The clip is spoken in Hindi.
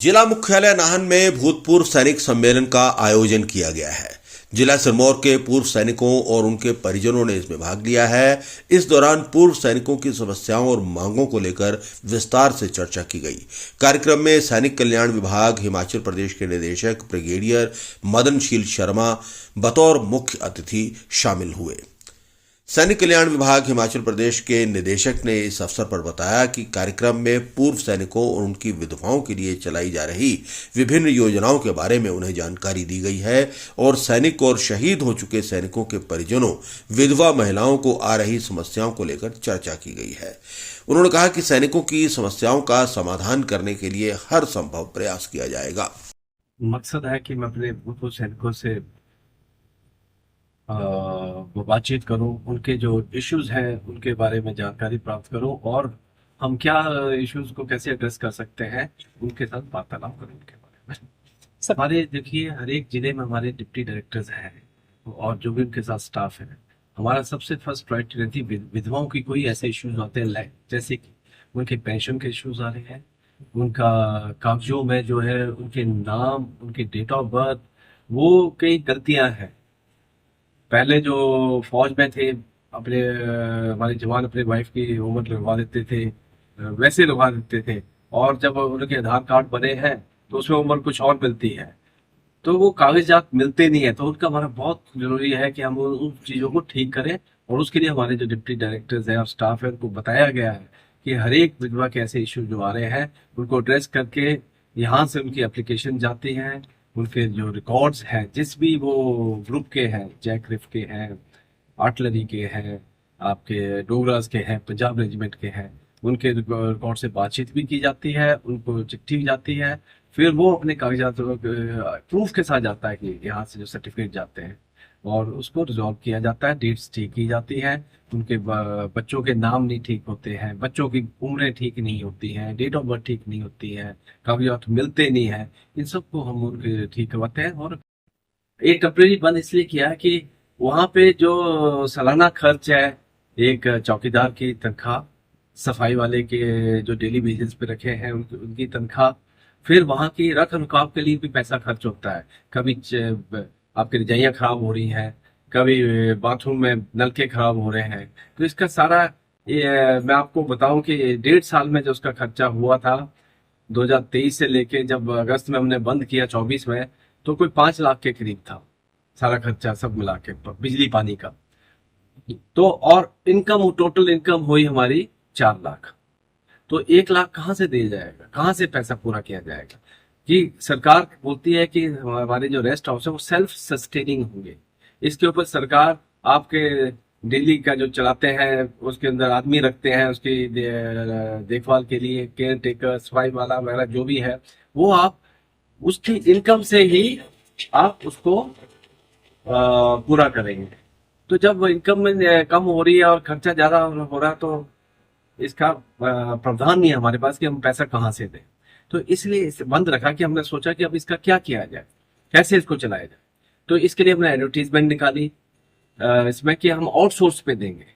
जिला मुख्यालय नाहन में भूतपूर्व सैनिक सम्मेलन का आयोजन किया गया है। जिला सिरमौर के पूर्व सैनिकों और उनके परिजनों ने इसमें भाग लिया है। इस दौरान पूर्व सैनिकों की समस्याओं और मांगों को लेकर विस्तार से चर्चा की गई। कार्यक्रम में सैनिक कल्याण विभाग हिमाचल प्रदेश के निदेशक ब्रिगेडियर मदनशील शर्मा बतौर मुख्य अतिथि शामिल हुए। सैनिक कल्याण विभाग हिमाचल प्रदेश के निदेशक ने इस अवसर पर बताया कि कार्यक्रम में पूर्व सैनिकों और उनकी विधवाओं के लिए चलाई जा रही विभिन्न योजनाओं के बारे में उन्हें जानकारी दी गई है और सैनिक और शहीद हो चुके सैनिकों के परिजनों, विधवा महिलाओं को आ रही समस्याओं को लेकर चर्चा की गई है। उन्होंने कहा कि सैनिकों की समस्याओं का समाधान करने के लिए हर संभव प्रयास किया जाएगा। मकसद है कि मैं अपने भूतपूर्व सैनिकों से वो बातचीत करूं, उनके जो इश्यूज हैं उनके बारे में जानकारी प्राप्त करूं और हम क्या इश्यूज को कैसे एड्रेस कर सकते हैं, उनके साथ वार्तालाप करूं उनके बारे में। हमारे देखिए, हर एक जिले में हमारे डिप्टी डायरेक्टर्स हैं और जो भी उनके साथ स्टाफ है। हमारा सबसे फर्स्ट प्रायोरिटी रहती है विधवाओं की कोई ऐसे इश्यूज होते हैं, जैसे कि उनके पेंशन के इश्यूज आ रहे हैं, उनका कागजों में जो है उनके नाम, उनकी डेट ऑफ बर्थ, वो कई गलतियां हैं। पहले जो फौज में थे, अपने हमारे जवान अपने वाइफ की उम्र लगवा देते थे, वैसे लगवा देते थे, और जब उनके आधार कार्ड बने हैं तो उसमें उम्र कुछ और मिलती है, तो वो कागजात मिलते नहीं है। तो उनका हमारा बहुत जरूरी है कि हम उन चीज़ों को ठीक करें, और उसके लिए हमारे जो डिप्टी डायरेक्टर्स हैं और स्टाफ है, उनको बताया गया है कि हर एक विधवा के ऐसे इश्यू जो आ रहे हैं उनको एड्रेस करके यहाँ से उनकी एप्लीकेशन जाती है। उनके जो रिकॉर्ड्स हैं, जिस भी वो ग्रुप के हैं, जैकरिफ के हैं, आर्टिलरी के हैं, आपके डोगरास के हैं, पंजाब रेजिमेंट के हैं, उनके रिकॉर्ड से बातचीत भी की जाती है, उनको चिट्ठी भी जाती है, फिर वो अपने कागजात प्रूफ के साथ जाता है कि यहाँ से जो सर्टिफिकेट जाते हैं, और उसको रिजॉल्व किया जाता है, डेट्स ठीक की जाती है। उनके बच्चों के नाम नहीं ठीक होते हैं, बच्चों की उम्रें ठीक नहीं होती हैं, डेट ऑफ बर्थ ठीक नहीं होती है, कागजात मिलते नहीं है, इन सबको हम उनके ठीक करवाते हैं। और एक टेम्परेरी बंद इसलिए किया है कि वहाँ पे जो सालाना खर्च है, एक चौकीदार की तनख्वाह, सफाई वाले के जो डेली बेसिस पे रखे हैं उनकी तनख्वाह, फिर वहाँ की रख रखाव के लिए भी पैसा खर्च होता है। कभी आपकी रजाइयाँ खराब हो रही हैं, कभी बाथरूम में नलके खराब हो रहे हैं, तो इसका सारा मैं आपको बताऊं कि 1.5 साल में जो उसका खर्चा हुआ था, 2023 से लेके जब अगस्त में हमने बंद किया 24 में, तो कोई 5 लाख के करीब था सारा खर्चा सब मिला के, बिजली पानी का। तो और इनकम, टोटल इनकम हुई हमारी 4 लाख। तो 1 लाख कहाँ से दिया जाएगा, कहाँ से पैसा पूरा किया जाएगा? कि सरकार बोलती है कि हमारे जो रेस्ट हाउस है वो सेल्फ सस्टेनिंग होंगे। इसके ऊपर सरकार आपके डेली का जो चलाते हैं, उसके अंदर आदमी रखते हैं उसकी देखभाल के लिए, केयर टेकर, सफाई वाला वगैरह जो भी है, वो आप उसकी इनकम से ही आप उसको पूरा करेंगे। तो जब इनकम में कम हो रही है और खर्चा ज्यादा हो रहा है, तो इसका प्रावधान नहीं है हमारे पास कि हम पैसा कहाँ से दें। तो इसलिए इसे बंद रखा कि हमने सोचा कि अब इसका क्या किया जाए, कैसे इसको चलाया जाए। तो इसके लिए हमने एडवर्टीजमेंट निकाली इसमें कि हम आउटसोर्स पे देंगे,